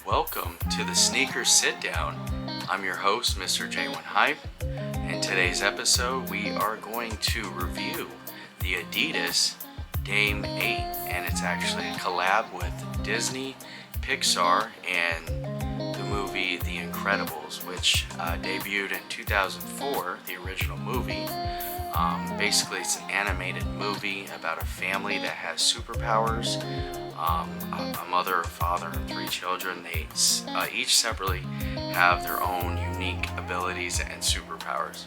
welcome to the Sneaker Sit Down. I'm your host, Mr. J1 Hype. In today's episode, we are going to review the Adidas Dame 8, and it's actually a collab with Disney, Pixar, and the movie The Incredibles, which debuted in 2004, the original movie. Basically, it's an animated movie about a family that has superpowers. A mother, a father, and 3 children. They each separately have their own unique abilities and superpowers.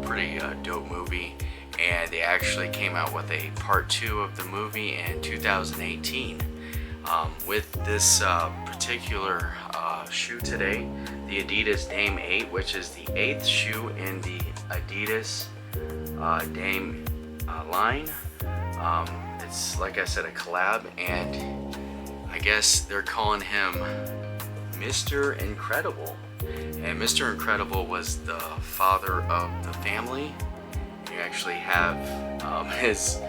Pretty dope movie. And they actually came out with a part 2 of the movie in 2018. With this particular shoe today, the Adidas Dame 8, which is the 8th shoe in the Adidas Dame line. It's, like I said, a collab, and I guess they're calling him Mr. Incredible. And Mr. Incredible was the father of the family. You actually have his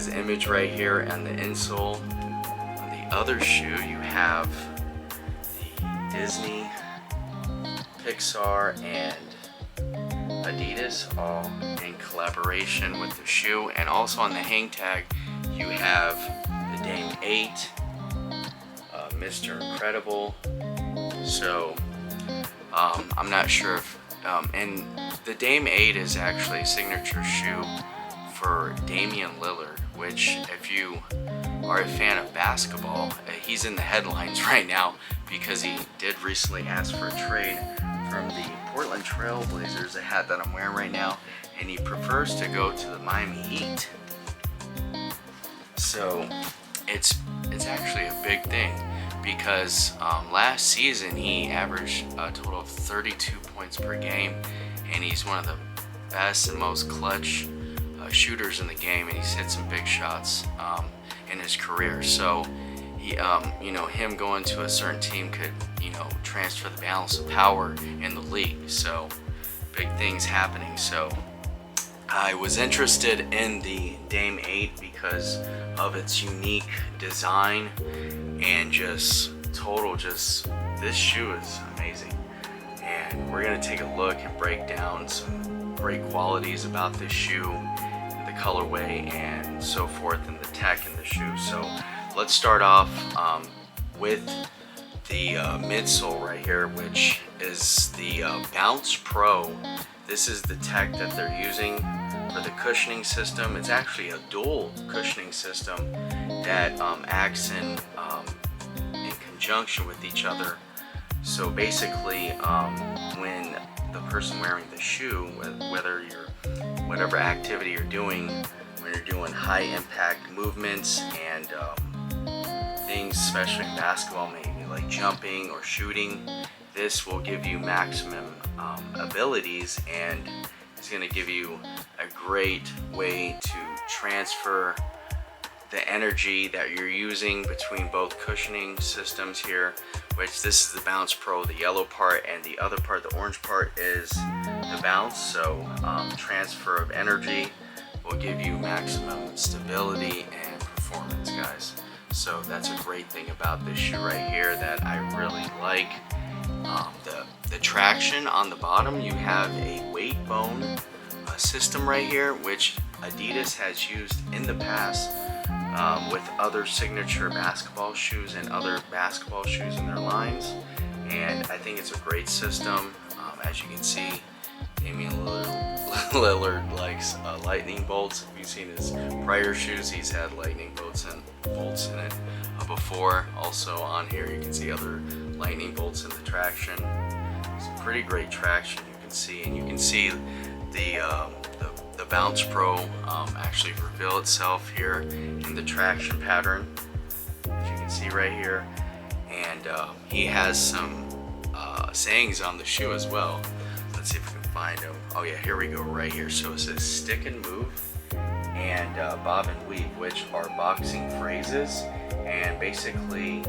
image right here and the insole. On the other shoe, you have the Disney, Pixar, and Adidas all in collaboration with the shoe. And also on the hang tag, you have the Dame 8, Mr. Incredible. So I'm not sure if and the Dame 8 is actually a signature shoe for Damian Lillard, which, if you are a fan of basketball, he's in the headlines right now because he did recently ask for a trade from the Portland Trail Blazers, the hat that I'm wearing right now, and he prefers to go to the Miami Heat. So it's actually a big thing because last season he averaged a total of 32 points per game, and he's one of the best and most clutch shooters in the game, and he's hit some big shots in his career. So he, him going to a certain team could, transfer the balance of power in the league. So big things happening. So I was interested in the Dame 8 because of its unique design and just this shoe is amazing. And we're going to take a look and break down some great qualities about this shoe, the colorway, and so forth, and the tech in the shoe. So let's start off with the midsole right here, which is the Bounce Pro. This is the tech that they're using for the cushioning system. It's actually a dual cushioning system that acts in conjunction with each other. So basically, when the person wearing the shoe, whatever activity you're doing, when you're doing high impact movements and things, especially in basketball, maybe like jumping or shooting, this will give you maximum abilities, and it's going to give you a great way to transfer the energy that you're using between both cushioning systems here, which this is the Bounce Pro, the yellow part, and the other part, the orange part, is the Bounce. So transfer of energy will give you maximum stability and performance, guys. So that's a great thing about this shoe right here that I really like. The traction on the bottom, you have a weight bone system right here, which Adidas has used in the past with other signature basketball shoes and other basketball shoes in their lines, and I think it's a great system. As you can see, Damian Lillard likes lightning bolts. If you've seen his prior shoes, he's had lightning bolts in it before. Also on here you can see other lightning bolts in the traction. Some pretty great traction you can see, and you can see the Bounce Pro actually reveal itself here in the traction pattern, as you can see right here. And he has some sayings on the shoe as well. Let's see if we can find them. Oh yeah, here we go, right here. So it says stick and move and bob and weave, which are boxing phrases, and basically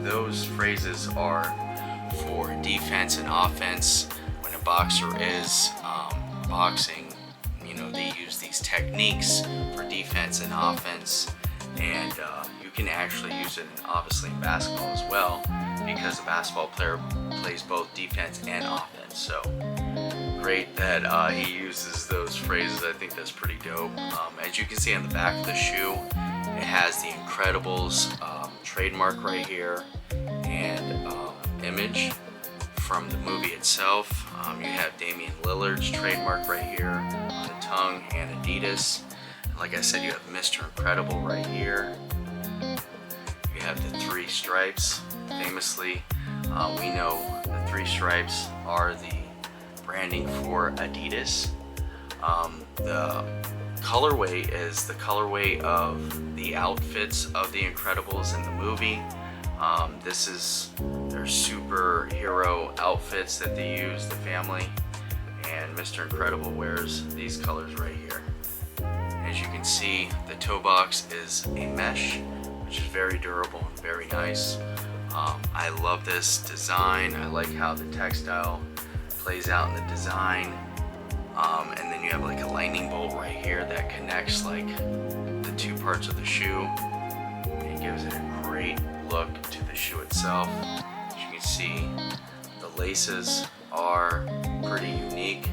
those phrases are for defense and offense. When a boxer is boxing, they use these techniques for defense and offense, and you can actually use it obviously in basketball as well, because a basketball player plays both defense and offense. So great that he uses those phrases. I think that's pretty dope. As you can see on the back of the shoe, it has the Incredibles trademark right here and image from the movie itself. You have Damian Lillard's trademark right here on the tongue, and Adidas. Like I said, you have Mr. Incredible right here. You have the 3 stripes. Famously, we know the 3 stripes are the branding for Adidas. The colorway is the colorway of the outfits of the Incredibles in the movie. This is their superhero outfits that they use, the family, and Mr. Incredible wears these colors right here. As you can see, the toe box is a mesh, which is very durable and very nice. I love this design. I like how the textile plays out in the design. And then you have like a lightning bolt right here that connects like the 2 parts of the shoe. It gives it a great look to the shoe itself. As you can see, the laces are pretty unique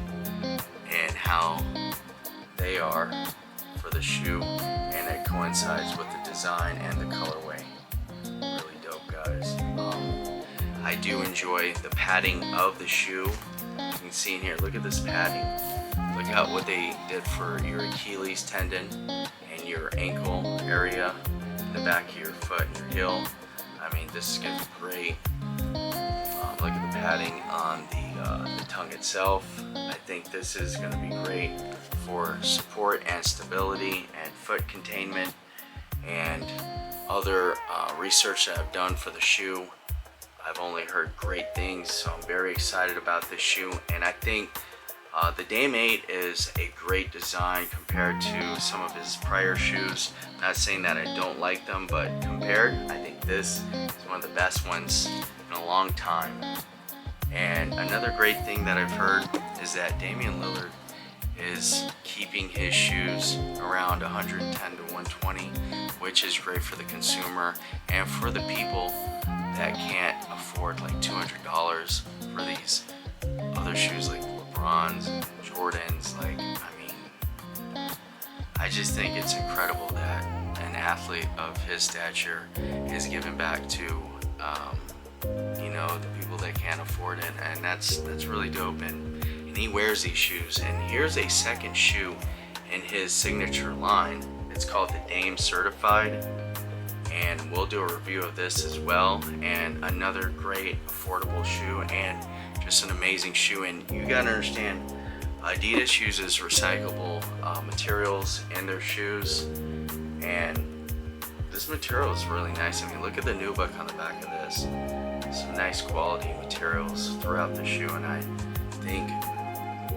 and how they are for the shoe, and it coincides with the design and the colorway. Really dope, guys. I do enjoy the padding of the shoe. You can see in here, look at this padding. Look at what they did for your Achilles tendon and your ankle area, in the back of your foot and your heel. I mean, this is going to be great. Look at the padding on the tongue itself. I think this is going to be great for support and stability and foot containment. And other research that I've done for the shoe, I've only heard great things, so I'm very excited about this shoe. And I think the Dame 8 is a great design compared to some of his prior shoes. Not saying that I don't like them, but compared, I think this is one of the best ones in a long time. And another great thing that I've heard is that Damian Lillard is keeping his shoes around 110 to 120, which is great for the consumer and for the people that can't afford like $200 for these other shoes like LeBron's and Jordan's. Like, I mean, I just think it's incredible that an athlete of his stature is giving back to the people that can't afford it, and that's really dope. And he wears these shoes, and here's a second shoe in his signature line. It's called the Dame Certified, and we'll do a review of this as well. And another great affordable shoe, and just an amazing shoe. And you gotta understand, Adidas uses recyclable materials in their shoes, and this material is really nice. I mean, look at the nubuck on the back of this. Some nice quality materials throughout the shoe, and I think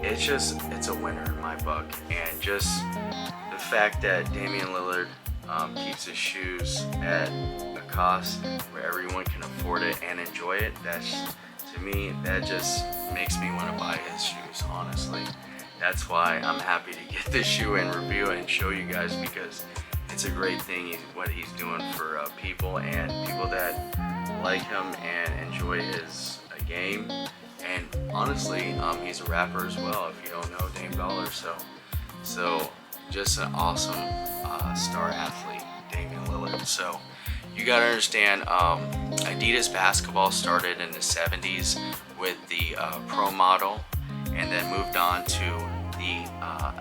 it's a winner in my book. And just the fact that Damian Lillard keeps his shoes at a cost where everyone can afford it and enjoy it, to me, that just makes me want to buy his shoes, honestly. That's why I'm happy to get this shoe and review it and show you guys, because it's a great thing what he's doing for people and people that like him and enjoy his game. And honestly, he's a rapper as well, if you don't know Dame Dollar. So just an awesome star athlete, Damian Lillard. So you gotta understand, Adidas basketball started in the 70s with the Pro model, and then moved on to the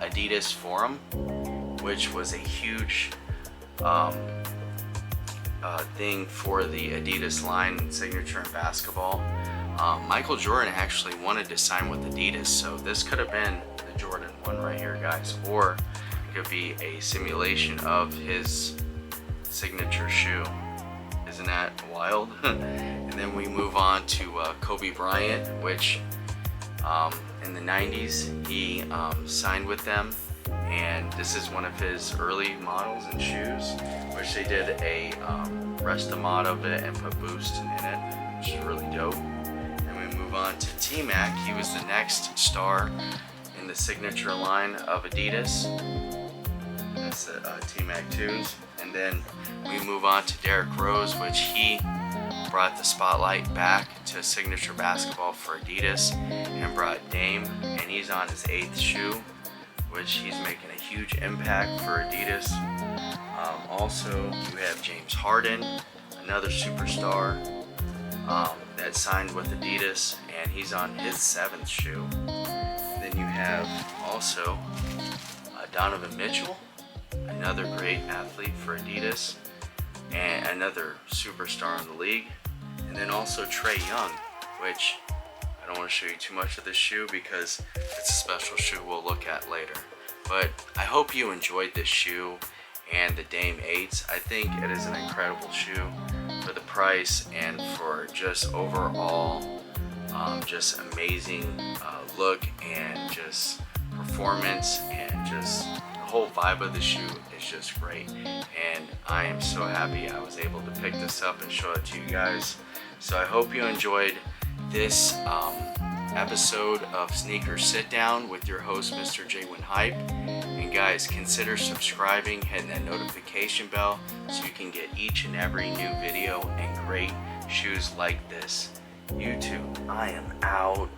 Adidas Forum, which was a huge thing for the Adidas line and signature in basketball. Michael Jordan actually wanted to sign with Adidas, so this could have been the Jordan 1 right here, guys, or it could be a simulation of his signature shoe. Isn't that wild? And then we move on to Kobe Bryant, which in the 90s he signed with them, and this is one of his early models and shoes, which they did a rest mod of it and put Boost in it, which is really dope. And we move on to T-Mac. He was the next star in the signature line of Adidas. That's the T-Mac 2s. And And then we move on to Derrick Rose, which he brought the spotlight back to signature basketball for Adidas and brought Dame, and he's on his 8th shoe, which he's making a huge impact for Adidas. Also, you have James Harden, another superstar that signed with Adidas, and he's on his 7th shoe. Then you have also Donovan Mitchell, another great athlete for Adidas, and another superstar in the league. And then also Trae Young, which I don't want to show you too much of this shoe because it's a special shoe we'll look at later. But I hope you enjoyed this shoe and the Dame 8s. I think it is an incredible shoe for the price and for just overall just amazing look and just performance, and just the whole vibe of the shoe is just great. And I am so happy I was able to pick this up and show it to you guys. So I hope you enjoyed this episode of Sneaker Sit Down with your host, Mr. Jwin Hype. And guys, consider subscribing, hitting that notification bell so you can get each and every new video and great shoes like this. YouTube, I am out.